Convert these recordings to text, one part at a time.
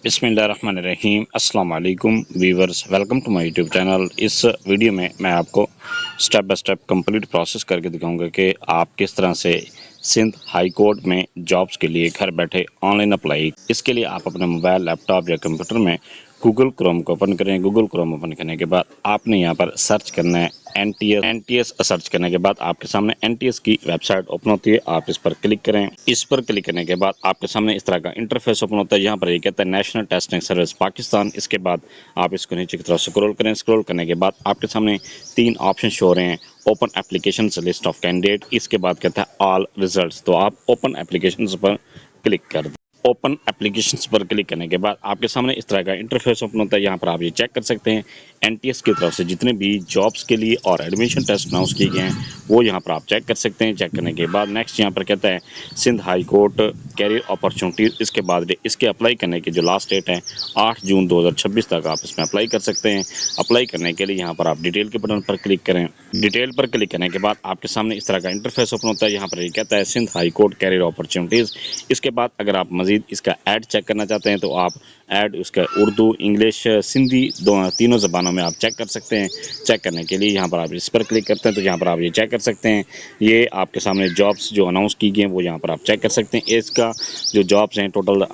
बिस्मिल्लाहिर्रहमानिर्रहीम। अस्सलाम वालेकुम viewers, welcome to my YouTube channel. इस वीडियो में मैं आपको step by step complete process करके दिखाऊंगा कि आप किस तरह से सिंध हाई कोर्ट में जॉब्स के लिए घर बैठे ऑनलाइन अप्लाई। इसके लिए आप अपने मोबाइल, लैपटॉप या कंप्यूटर में गूगल क्रोम को ओपन करें। गूगल क्रोम ओपन करने के बाद आपने यहाँ पर सर्च करना है एनटीएस। सर्च करने के बाद आपके सामने एनटीएस की वेबसाइट ओपन होती है, आप इस पर क्लिक करें। इस पर क्लिक करने के बाद आपके सामने इस तरह का इंटरफेस ओपन होता है। यहाँ पर ये कहता है नेशनल टेस्टिंग सर्विस पाकिस्तान। इसके बाद आप इसको नीचे की तरफ स्क्रॉल करें। स्क्रॉल करने के बाद आपके सामने 3 ऑप्शन शो हो रहे हैं। Open application list of candidate, इसके बाद कहता है ऑल रिजल्ट्स, तो आप ओपन एप्लीकेशन पर क्लिक कर दें। ओपन एप्लीकेशंस पर क्लिक करने के बाद आपके सामने इस तरह का इंटरफेस ओपन होता है। यहाँ पर आप ये चेक कर सकते हैं एनटीएस की तरफ से जितने भी जॉब्स के लिए और एडमिशन टेस्ट अनाउंस किए गए हैं वो यहाँ पर आप चेक कर सकते हैं। चेक करने के बाद नेक्स्ट यहाँ पर कहता है Sindh high court career opportunities. इसके बाद इसके अप्लाई करने की जो लास्ट डेट है 8 जून 2026 तक आप इसमें अप्लाई कर सकते हैं। अप्लाई करने के लिए यहाँ पर आप डिटेल के बटन पर क्लिक करें। डिटेल पर क्लिक करने के बाद आपके सामने इस तरह का इंटरफेस ओपन होता है। यहाँ पर ये कहता है Sindh high court career opportunities. इसके बाद अगर आप मजीद इसका ऐड चेक करना चाहते हैं तो आप ऐड उसका उर्दू, इंग्लिश, सिंधी तीनों ज़बानों में आप चेक कर सकते हैं। चेक करने के लिए यहाँ पर आप इस पर क्लिक करते हैं तो यहाँ पर आप ये चेक कर सकते हैं। ये आपके सामने जॉब्स जो अनाउंस की गई हैं वो यहाँ पर आप चेक कर सकते हैं। इसका जो जॉब्स हैं टोटल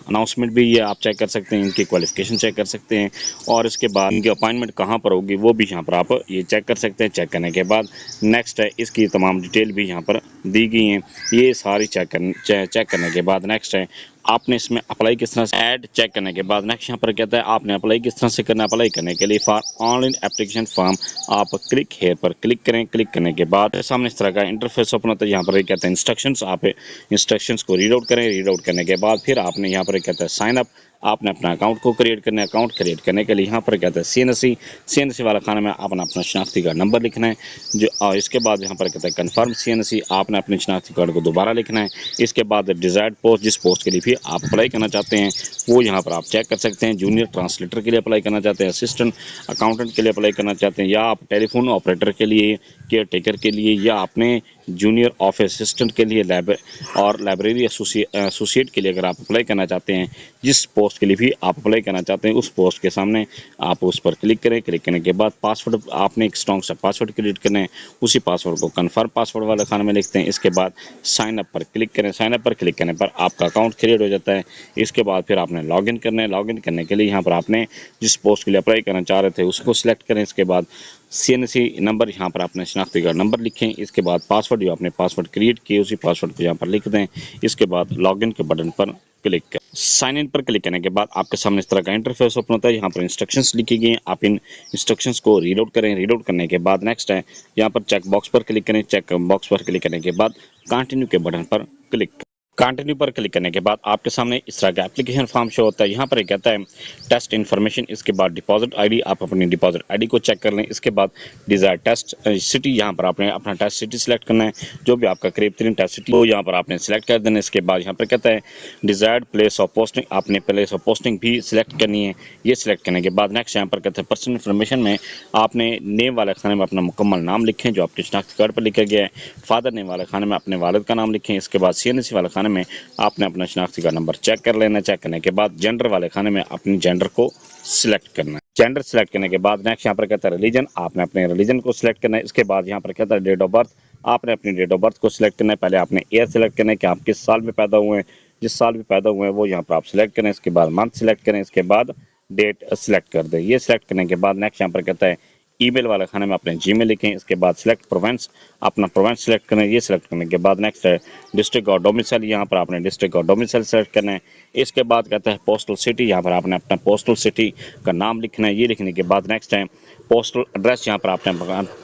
अनाउंसमेंट भी ये आप चेक कर सकते हैं, इनकी क्वालिफिकेशन चेक कर सकते हैं और इसके बाद इनकी अपॉइंटमेंट कहाँ पर होगी वो भी यहाँ पर आप ये चेक कर सकते हैं। चेक करने के बाद नेक्स्ट है इसकी तमाम डिटेल भी यहाँ पर दी गई हैं। ये सारी चेक करने के बाद नेक्स्ट है आपने इसमें अप्लाई किस तरह से। ऐड चेक करने के बाद नेक्स्ट यहाँ पर कहता है आपने अप्लाई किस तरह से करना है। अप्लाई करने के लिए फॉर ऑनलाइन एप्लीकेशन फॉर्म आप क्लिक हेयर पर क्लिक करें। क्लिक करने के बाद सामने इस तरह का इंटरफेस ओपन होता है। यहाँ पर कहता है इंस्ट्रक्शंस, आप इंस्ट्रक्शंस को रीड आउट करें। रीड आउट करने के बाद फिर आपने यहाँ पर कहता है साइन अप, आपने अपना अकाउंट को क्रिएट करना है। अकाउंट क्रिएट करने के लिए यहाँ पर कहता है सीएनसी वाला खाना में आपने अपना शनाख्ती कार्ड नंबर लिखना है जो, और इसके बाद यहाँ पर कहता है कन्फर्म सीएनसी, आपने अपने शनाख्ती कार्ड को दोबारा लिखना है। इसके बाद डिजायर्ड पोस्ट, जिस पोस्ट के लिए भी आप अप्लाई करना चाहते हैं वो यहाँ पर आप चेक कर सकते हैं। जूनियर ट्रांसलेटर के लिए अप्लाई करना चाहते हैं, असिस्टेंट अकाउंटेंट के लिए अप्लाई करना चाहते हैं, या आप टेलीफोन ऑपरेटर के लिए, केयर टेकर के लिए, या आपने जूनियर ऑफिस असिस्टेंट के लिए, लाइब्रेरी एसोसिएट के लिए अगर आप अप्लाई करना चाहते हैं, जिस पोस्ट के लिए भी आप अप्लाई करना चाहते हैं उस पोस्ट के सामने आप उस पर क्लिक करें। क्लिक करने के बाद पासवर्ड, आपने एक स्ट्रॉन्ग सा पासवर्ड क्रिएट करना है। उसी पासवर्ड को कन्फर्म पासवर्ड वाले खाने में लिखते हैं। इसके बाद साइन अप पर क्लिक करें। साइन अप पर क्लिक करने पर आपका अकाउंट क्रिएट हो जाता है। इसके बाद फिर आपने लॉगिन करना है। लॉगिन करने के लिए यहाँ पर आपने जिस पोस्ट के लिए अप्लाई करना चाह रहे थे उसको सिलेक्ट करें। इसके बाद सीएनसी नंबर, यहाँ पर आपने शनाख्ती कार्ड नंबर लिखें। इसके बाद पासवर्ड, जो आपने पासवर्ड क्रिएट किए उसी पासवर्ड को यहाँ पर लिख दें। इसके बाद लॉगिन के बटन पर क्लिक करें। साइन इन पर क्लिक करने के बाद आपके सामने इस तरह का इंटरफेस ओपन होता है। यहाँ पर इंस्ट्रक्शंस लिखी गई हैं, आप इन इंस्ट्रक्शंस को रीड आउट करें। रीड आउट करने के बाद नेक्स्ट है यहाँ पर चेक बॉक्स पर क्लिक करें। चेक बॉक्स पर क्लिक करने के बाद कंटिन्यू के बटन पर क्लिक करें। कंटिन्यू पर क्लिक करने के बाद आपके सामने इस तरह का एप्लीकेशन फॉर्म शो होता है। यहाँ पर कहता है टेस्ट इन्फॉर्मेशन, इसके बाद डिपॉजिट आईडी, आप अपनी डिपॉजिट आईडी को चेक कर लें। इसके बाद डिजायर टेस्ट सिटी, यहाँ पर आपने अपना टेस्ट सिटी सिलेक्ट करना है, जो भी आपका करीब तरीन टेस्ट सिटी हो यहाँ पर आपने सिलेक्ट कर देना है। इसके बाद यहाँ पर कहता है डिजायर्ड प्लेस ऑफ पोस्टिंग, आपने प्लेस ऑफ पोस्टिंग भी सिलेक्ट करनी है। ये सिलेक्ट करने के बाद नेक्स्ट यहाँ पर कहता है पर्सनल इन्फॉर्मेशन में आपने नेम वाले खाने में अपना मुकम्मल नाम लिखें जो आपके शनाख्ती कार्ड पर लिखा गया है। फादर नेम वाले खाने में अपने वालिद का नाम लिखें। इसके बाद सीएनसी वाले खाने में आपने अपना शनाख्ती कार्ड नंबर चेक कर लेना। चेक करने के बाद जेंडर वाले खाने में अपनी जेंडर को सिलेक्ट करना है। जेंडर सिलेक्ट करने के बाद नेक्स्ट यहाँ पर कहता है रिलीजन, आपने अपने रिलीजन को सिलेक्ट करना है। इसके बाद यहाँ पर कहता है डेट ऑफ बर्थ, आपने अपनी डेट ऑफ बर्थ को सिलेक्ट करना है। पहले आपने ईयर सिलेक्ट करना है कि आप किस साल में पैदा हुए हैं, जिस साल में पैदा हुए हैं वो यहाँ पर आप सिलेक्ट करें। इसके बाद मंथ सिलेक्ट करें। इसके बाद डेट सिलेक्ट कर दें। ये सिलेक्ट करने के बाद नेक्स्ट यहाँ पर कहता है ईमेल वाले खाने में अपने जीमेल लिखें। इसके बाद सिलेक्ट प्रोवेंस, अपना प्रोवेंस सिलेक्ट करें। ये सिलेक्ट करने के बाद नेक्स्ट है डिस्ट्रिक्ट और डोमिसाइल, यहाँ पर आपने डिस्ट्रिक्ट और डोमिसाइल सेलेक्ट करना है। इसके बाद कहता है पोस्टल सिटी, यहाँ पर आपने अपना पोस्टल सिटी का नाम लिखना है। ये लिखने के बाद नेक्स्ट है पोस्टल एड्रेस, यहाँ पर आपने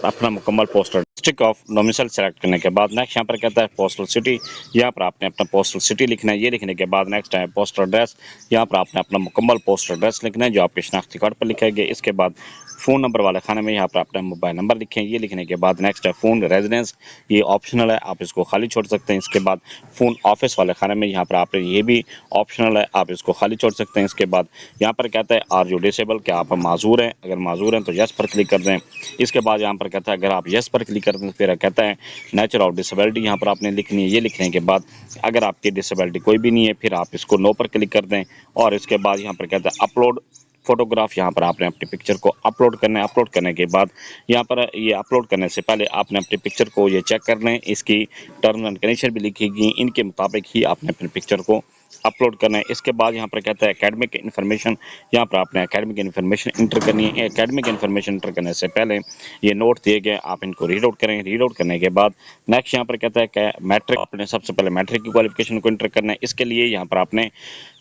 अपना मुकम्मल postal district of domicile select करने के बाद नेक्स्ट यहाँ पर कहता है पोस्टल सिटी, यहाँ पर आपने अपना पोस्टल सिटी लिखना है। ये लिखने के बाद नेक्स्ट है पोस्टल एड्रेस, यहाँ पर आपने अपना मुकम्मल पोस्टल एड्रेस लिखना है जो आपके शनाख्ती कार्ड पर लिखा गया। इसके बाद फ़ोन नंबर वाले खाने में यहाँ पर अपना मोबाइल नंबर लिखें। ये लिखने के बाद नेक्स्ट है फ़ोन रेजिडेंस, ये ऑप्शनल है, आप इसको खाली छोड़ सकते हैं। इसके बाद फ़ोन ऑफिस वाले खाने में यहाँ पर आप ये भी ऑप्शनल है, आप इसको खाली छोड़ सकते हैं। इसके बाद यहाँ पर कहता है आर यू डिसेबल, क्या आप माजूर हैं, अगर माजूर हैं तो यस पर क्लिक कर दें। इसके बाद यहाँ पर कहता है अगर आप यस पर क्लिक करते हैं फिर कहता है नेचर ऑफ डिसेबिलिटी, यहाँ पर आपने लिखनी है। ये लिखने के बाद अगर आपकी डिसेबिलिटी कोई भी नहीं है फिर आप इसको नो पर क्लिक कर दें और इसके बाद यहाँ पर कहता है अपलोड फोटोग्राफ। यहाँ पर आपने अपनी पिक्चर को अपलोड करना है। अपलोड करने के बाद यहाँ पर ये अपलोड करने से पहले आपने अपनी पिक्चर को ये चेक करना है, इसकी टर्म्स एंड कंडीशन भी लिखी गई, इनके मुताबिक ही आपने अपनी पिक्चर को अपलोड करना है। इसके बाद यहाँ पर कहता है एकेडमिक इन्फॉर्मेशन, यहाँ पर आपने एकेडमिक इन्फॉर्मेशन इंटर करनी है। एकेडमिक इन्फॉर्मेशन इंटर करने से पहले ये नोट दिए गए, आप इनको रीड आउट करें। रीड आउट करने के बाद नेक्स्ट यहाँ पर कहता है कि मैट्रिक, आपने सबसे पहले मैट्रिक की क्वालिफिकेशन को इंटर करना है। इसके लिए यहाँ पर आपने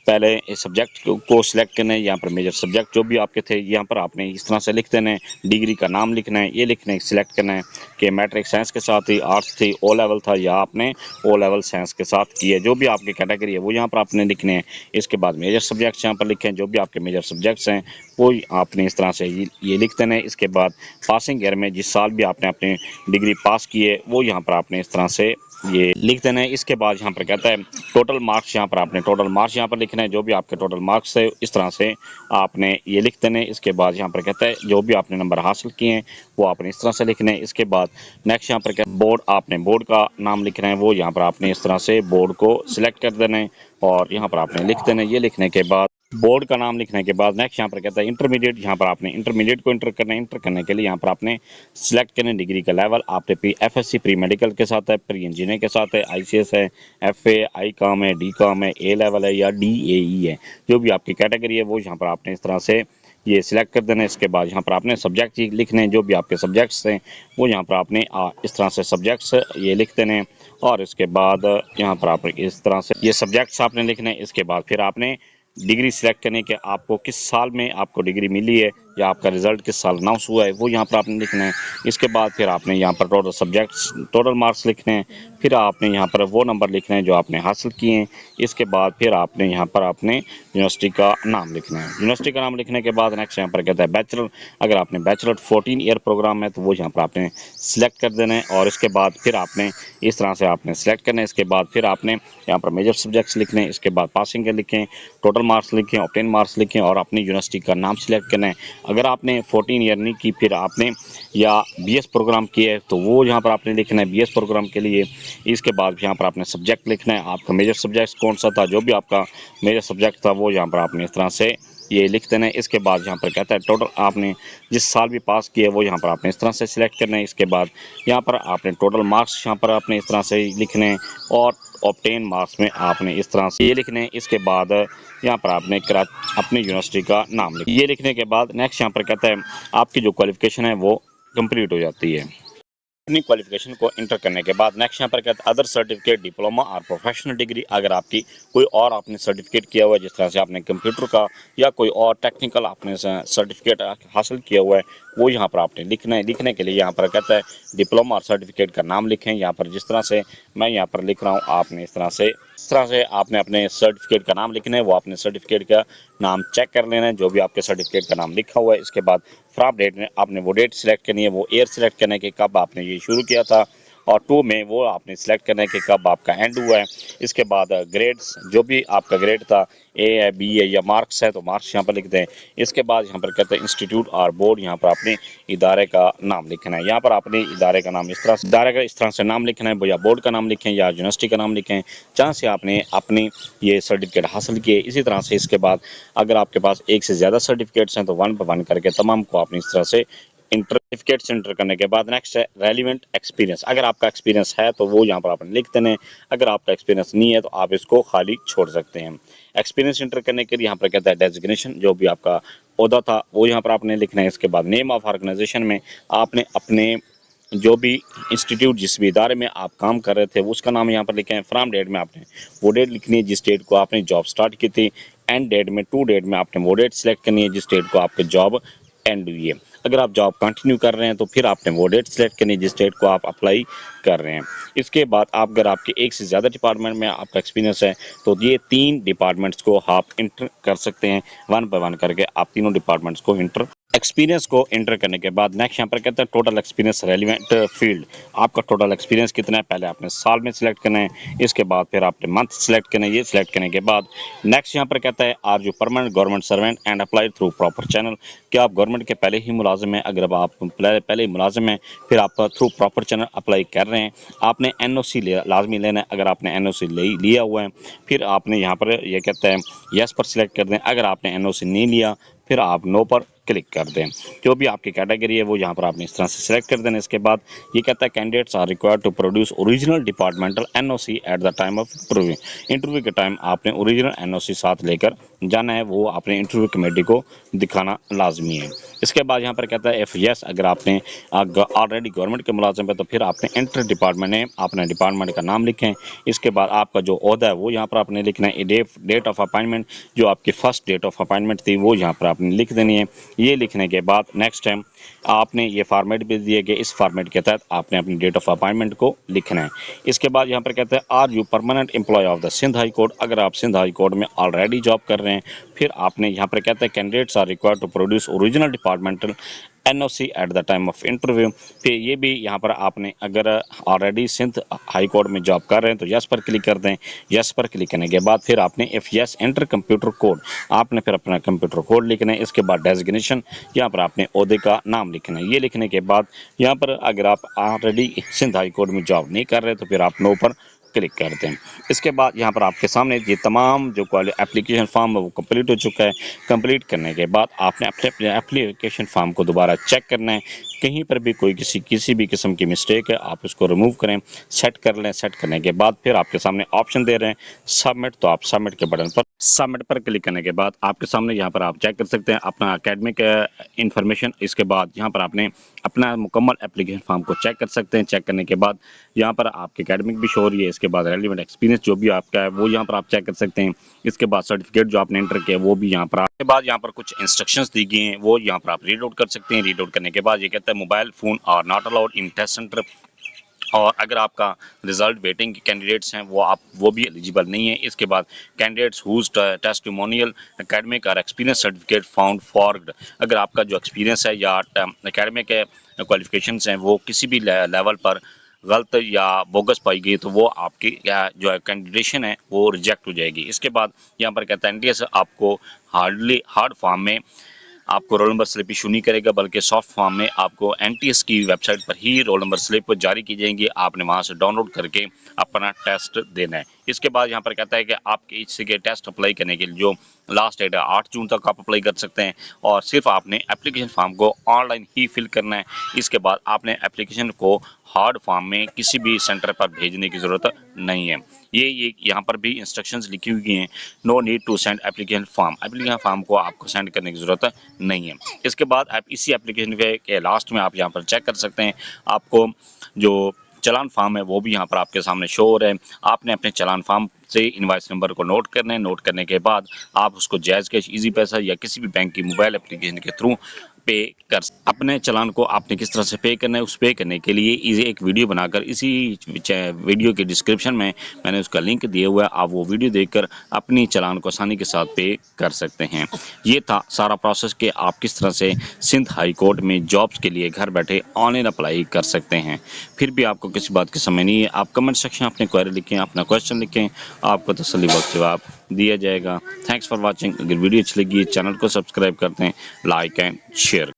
पहले इस सब्जेक्ट को सिलेक्ट करना है। यहाँ पर मेजर सब्जेक्ट जो भी आपके थे यहाँ पर आपने इस तरह से लिख देना है। डिग्री का नाम लिखना है, ये लिखने सिलेक्ट करना है कि मैट्रिक साइंस के साथ थी, आर्ट्स थी, ओ लेवल था या आपने ओ लेवल साइंस के साथ की है। जो भी आपकी कैटेगरी है वो यहाँ पर आपने लिखने हैं। इसके बाद मेजर सब्जेक्ट्स यहाँ पर लिखें, जो भी आपके मेजर सब्जेक्ट्स हैं वो आपने इस तरह से ये लिख देना है। इसके बाद पासिंग ईयर में जिस साल भी आपने अपनी डिग्री पास की है वो यहाँ पर आपने इस तरह से ये लिख देना है। इसके बाद यहाँ पर कहता है टोटल मार्क्स, यहाँ पर आपने टोटल मार्क्स यहाँ पर लिखना है। जो भी आपके टोटल मार्क्स है इस तरह से आपने ये लिख देने हैं। इसके बाद यहाँ पर कहता है जो भी आपने नंबर हासिल किए हैं वो आपने इस तरह से लिखने हैं। इसके बाद नेक्स्ट यहाँ पर कहता है बोर्ड, आपने बोर्ड का नाम लिखना है, वो यहाँ पर आपने इस तरह से बोर्ड को सिलेक्ट कर देना है और यहाँ पर आपने लिख देना है। ये लिखने के बाद बोर्ड का नाम लिखने के बाद नेक्स्ट यहाँ पर कहता है इंटरमीडिएट, यहाँ पर आपने इंटरमीडिएट को इंटर करना है। इंटर करने के लिए यहाँ पर आपने सिलेक्ट करना है डिग्री का लेवल। आपने FSC प्री मेडिकल के साथ है, प्री इंजीनियरिंग के साथ है, ICS है, FA, ICOM है, DCOM है, A लेवल है या DAE है। जो भी आपकी कैटेगरी है वो यहाँ पर आपने इस तरह से ये सिलेक्ट कर देना है। इसके बाद यहाँ पर आपने सब्जेक्ट लिखने हैं, जो भी आपके सब्जेक्ट्स हैं वो यहाँ पर आपने इस तरह से सब्जेक्ट्स ये लिख देने हैं और इसके बाद यहाँ पर आप इस तरह से ये सब्जेक्ट्स आपने लिखने हैं। इसके बाद फिर आपने डिग्री सिलेक्ट करने के आपको किस साल में आपको डिग्री मिली है या आपका रिजल्ट किस साल अनाउंस हुआ है वो यहाँ पर आपने लिखना है। इसके बाद फिर आपने यहाँ पर टोटल सब्जेक्ट्स टोटल मार्क्स लिखने हैं। फिर आपने यहाँ पर वो नंबर लिखने हैं जो आपने हासिल किए हैं। इसके बाद फिर आपने यहाँ पर आपने यूनिवर्सिटी का नाम लिखना है। यूनिवर्सिटी का नाम लिखने के बाद नेक्स्ट यहाँ पर कहता है बैचलर, अगर आपने बैचलर 14 ईयर प्रोग्राम है तो वो यहाँ पर आपने सिलेक्ट कर देना है और इसके बाद फिर आपने इस तरह से आपने सिलेक्ट करना है। इसके बाद फिर आपने यहाँ पर मेजर सब्जेक्ट्स लिखने हैं। इसके बाद पासिंग के लिखें, टोटल मार्क्स लिखें, ऑब्टेन मार्क्स लिखें और अपनी यूनिवर्सिटी का नाम सिलेक्ट करना है। अगर आपने 14 ईयर नहीं की फिर आपने या BS प्रोग्राम किया है तो वो यहाँ पर आपने लिखना है BS प्रोग्राम के लिए। इसके बाद यहाँ पर आपने सब्जेक्ट लिखना है, आपका मेजर सब्जेक्ट कौन सा था, जो भी आपका मेजर सब्जेक्ट था वो यहाँ पर आपने इस तरह से ये लिख देना है। इसके बाद यहाँ पर कहता है टोटल आपने जिस साल भी पास किया है वो यहाँ पर आपने इस तरह से सिलेक्ट करना है। इसके बाद यहाँ पर आपने टोटल मार्क्स यहाँ पर आपने इस तरह से लिखने हैं और ऑब्टेन मार्क्स में आपने इस तरह से ये लिखने हैं। इसके बाद यहाँ पर आपने अपनी यूनिवर्सिटी का नाम ये लिखने के बाद नेक्स्ट यहाँ पर कहता है आपकी जो क्वालिफिकेशन है वो कंप्लीट हो जाती है। अपनी क्वालिफिकेशन को इंटर करने के बाद नेक्स्ट यहाँ पर कहता है अदर सर्टिफिकेट, डिप्लोमा और प्रोफेशनल डिग्री, अगर आपकी कोई और आपने सर्टिफिकेट किया हुआ है जिस तरह से आपने कंप्यूटर का या कोई और टेक्निकल आपने सर्टिफिकेट हासिल किया हुआ है वो यहाँ पर आपने लिखना है। लिखने के लिए यहाँ पर कहता है डिप्लोमा और सर्टिफिकेट का नाम लिखें। यहाँ पर जिस तरह से मैं यहाँ पर लिख रहा हूँ आपने इस तरह से आपने अपने सर्टिफिकेट का नाम लिखना है। वो आपने सर्टिफिकेट का नाम चेक कर लेना है जो भी आपके सर्टिफिकेट का नाम लिखा हुआ है। इसके बाद फ्रॉम डेट में आपने वो डेट सिलेक्ट करनी है, वो ईयर सिलेक्ट करने के कब आपने ये शुरू किया था और 2 में वो आपने सिलेक्ट करने के कब आपका एंड हुआ है। इसके बाद ग्रेड्स, जो भी आपका ग्रेड था A है, B है या मार्क्स है तो मार्क्स यहाँ पर लिख दें। इसके बाद यहाँ पर कहते हैं इंस्टीट्यूट और बोर्ड, यहाँ पर आपने इदारे का नाम लिखना है। यहाँ पर आपने इदारे का नाम इस तरह से नाम लिखना है, या बोर्ड का नाम लिखें या यूनिवर्सिटी का नाम लिखें जहाँ से आपने अपनी ये सर्टिफिकेट हासिल किए। इसी तरह से इसके बाद अगर आपके पास एक से ज़्यादा सर्टिफिकेट्स हैं तो 1 पर 1 करके तमाम को आपने इस तरह से सर्टिफिकेट्स एंटर करने के बाद नेक्स्ट है रेलिवेंट एक्सपीरियंस। अगर आपका एक्सपीरियंस है तो वो यहाँ पर आपने लिख देना है, अगर आपका एक्सपीरियंस नहीं है तो आप इसको खाली छोड़ सकते हैं। एक्सपीरियंस एंटर करने के लिए यहाँ पर कहता है डेजिग्नेशन, जो भी आपका ओहदा था वो यहाँ पर आपने लिखना है। इसके बाद नेम ऑफ ऑर्गेनाइजेशन में आपने अपने जो भी इंस्टीट्यूट जिस भी इदारे में आप काम कर रहे थे उसका नाम यहाँ पर लिखें। फ्रॉम डेट में आपने वो डेट लिखनी है जिस डेट को आपने जॉब स्टार्ट की थी। एंड डेट में टू डेट में आपने वो डेट सिलेक्ट करनी है जिस डेट को आपकी जॉब एंड हुई है। अगर आप जॉब कंटिन्यू कर रहे हैं तो फिर आपने वो डेट सिलेक्ट करनी है जिस डेट को आप अप्लाई कर रहे हैं। इसके बाद आप अगर आपके एक से ज़्यादा डिपार्टमेंट में आपका एक्सपीरियंस है तो ये 3 डिपार्टमेंट्स को आप इंटर कर सकते हैं। 1 बाय 1 करके आप तीनों डिपार्टमेंट्स को इंटर एक्सपीरियंस को एंटर करने के बाद नेक्स्ट यहाँ पर कहता है टोटल एक्सपीरियंस रेलिवेंट फील्ड। आपका टोटल एक्सपीरियंस कितना है पहले आपने साल में सिलेक्ट करना है, इसके बाद फिर आपने मंथ सिलेक्ट करना है। ये सिलेक्ट करने के बाद नेक्स्ट यहाँ पर कहता है are you permanent government servant and applied through proper channel. क्या आप गवर्नमेंट के पहले ही मुलाजिम हैं? अगर आप पहले ही मुलाजिम हैं फिर आप थ्रू प्रॉपर चैनल अप्लाई कर रहे हैं, आपने NOC लाजमी लेना है। अगर आपने NOC लिया हुआ है फिर आपने यहाँ पर यह कहता है यस पर सिलेक्ट कर दें। अगर आपने NOC नहीं लिया फिर आप नो पर क्लिक कर दें। जो भी आपकी कैटेगरी है वो यहाँ पर आपने इस तरह से सिलेक्ट कर देना। इसके बाद ये कहता है candidates are required to produce original departmental NOC at the time of interview. Interview के टाइम आपने ओरिजिनल NOC साथ लेकर जाना है, वो आपने इंटरव्यू कमेटी को दिखाना लाजमी है। इसके बाद यहाँ पर कहता है इफ़ यस, अगर आपने ऑलरेडी गवर्नमेंट के मुलाजिम है तो फिर आपने एंटर डिपार्टमेंट नेम, अपने डिपार्टमेंट का नाम लिखें। इसके बाद आपका जो ओहदा है वो यहाँ पर आपने लिखना है। डेट ऑफ अपॉइंटमेंट, जो आपकी फर्स्ट डेट ऑफ अपॉइंटमेंट थी वो यहाँ पर आपने लिख देनी है। ये लिखने के बाद नेक्स्ट टाइम आपने ये फॉर्मेट भी दिए गए, इस फॉर्मेट के तहत आपने अपनी डेट ऑफ अपॉइंटमेंट को लिखना है। इसके बाद यहाँ पर कहते हैं are you permanent employ of the Sindh high court. अगर आप सिंध हाई कोर्ट में ऑलरेडी जॉब कर रहे हैं फिर आपने यहाँ पर कहते हैं candidates are required to produce original departmental NOC at the time of interview. फिर ये भी यहाँ पर आपने अगर ऑलरेडी सिंध हाई कोर्ट में जॉब कर रहे हैं तो यस पर क्लिक कर दें। यस पर क्लिक करने के बाद फिर आपने if yes enter computer code, आपने फिर अपना कंप्यूटर कोड लिखना है। इसके बाद डेजिग्नेशन, यहाँ पर आपने ओहदे का नाम लिखना है। ये लिखने के बाद यहाँ पर अगर आप ऑलरेडी सिंध हाई कोर्ट में जॉब नहीं कर रहे तो फिर आप नो पर क्लिक कर दें। इसके बाद यहाँ पर आपके सामने ये तमाम जो एप्लीकेशन फॉर्म है वो कंप्लीट हो चुका है। कंप्लीट करने के बाद आपने अपने एप्लीकेशन फॉर्म को दोबारा चेक करना है। कहीं पर भी कोई किसी भी किस्म की मिस्टेक है आप इसको रिमूव करें, सेट कर लें। सेट करने के बाद फिर आपके सामने ऑप्शन दे रहे हैं सबमिट, तो आप सबमिट के बटन पर सबमिट पर क्लिक करने के बाद आपके सामने यहाँ पर आप चेक कर सकते हैं अपना एकेडमिक इंफॉर्मेशन। इसके बाद यहाँ पर आपने अपना मुकम्मल एप्लीकेशन फॉर्म को चेक कर सकते हैं। चेक करने के बाद यहाँ पर आपके एकेडमिक भी शो हो रही है। इसके बाद रेलिवेंट एक्सपीरियंस जो भी आपका है वो यहाँ पर आप चेक कर सकते हैं। इसके बाद सर्टिफिकेट जो आपने एंटर किया वो भी यहाँ पर आपके बाद यहाँ पर कुछ इंस्ट्रक्शंस दी गई हैं वो यहाँ पर आप रीड आउट कर सकते हैं। रीड आउट करने के बाद ये कहता है mobile phone are not allowed in test centre. और अगर आपका रिजल्ट वेटिंग के कैंडिडेट्स हैं वो भी एलिजिबल नहीं है। इसके बाद कैंडिडेट्स हुज टेस्टिमोनियल एकेडमिक और एक्सपीरियंस सर्टिफिकेट फाउंड फॉर्गड। अगर आपका जो एक्सपीरियंस है या एकेडमिक क्वालिफिकेशंस हैं वो किसी भी लेवल पर गलत या बोगस पाई गई तो वो आपकी जो कैंडिडेशन है वो रिजेक्ट हो जाएगी। इसके बाद यहाँ पर कहता है NTS आपको हार्ड फॉर्म में आपको रोल नंबर स्लिप इशू नहीं करेगा, बल्कि सॉफ्ट फॉर्म में आपको NTS की वेबसाइट पर ही रोल नंबर स्लिप जारी की जाएंगी। आपने वहां से डाउनलोड करके अपना टेस्ट देना है। इसके बाद यहाँ पर कहता है कि आपके इसी के टेस्ट अप्लाई करने के लिए जो लास्ट डेट है 8 जून तक आप अप्लाई कर सकते हैं और सिर्फ आपने एप्लीकेशन फॉर्म को ऑनलाइन ही फिल करना है। इसके बाद आपने एप्लीकेशन को हार्ड फॉर्म में किसी भी सेंटर पर भेजने की ज़रूरत नहीं है। ये यहाँ पर भी इंस्ट्रक्शंस लिखी हुई हैं, no need to send application form को आपको सेंड करने की ज़रूरत नहीं है। इसके बाद आप इसी एप्लीकेशन के लास्ट में आप यहाँ पर चेक कर सकते हैं आपको जो चलान फॉर्म है वो भी यहाँ पर आपके सामने शो हो रहा है। आपने अपने चलान फॉर्म से इनवॉइस नंबर को नोट करना है। नोट करने के बाद आप उसको जायज़ कैश, इजी पैसा या किसी भी बैंक की मोबाइल एप्लीकेशन के थ्रू पे कर अपने चलान को आपने किस तरह से पे करना है। उस पे करने के लिए इसी एक वीडियो बनाकर इसी वीडियो के डिस्क्रिप्शन में मैंने उसका लिंक दिया हुआ है, आप वो वीडियो देखकर अपनी चलान को आसानी के साथ पे कर सकते हैं। ये था सारा प्रोसेस कि आप किस तरह से सिंध हाई कोर्ट में जॉब्स के लिए घर बैठे ऑनलाइन अप्लाई कर सकते हैं। फिर भी आपको किसी बात की समझ नहीं है आप कमेंट सेक्शन में अपनी क्वेरी लिखें, अपना क्वेश्चन लिखें, आपको तसल्ली बख्श जवाब दिया जाएगा। Thanks for watching. अगर वीडियो अच्छी लगी चैनल को सब्सक्राइब करते हैं, लाइक एंड शेयर।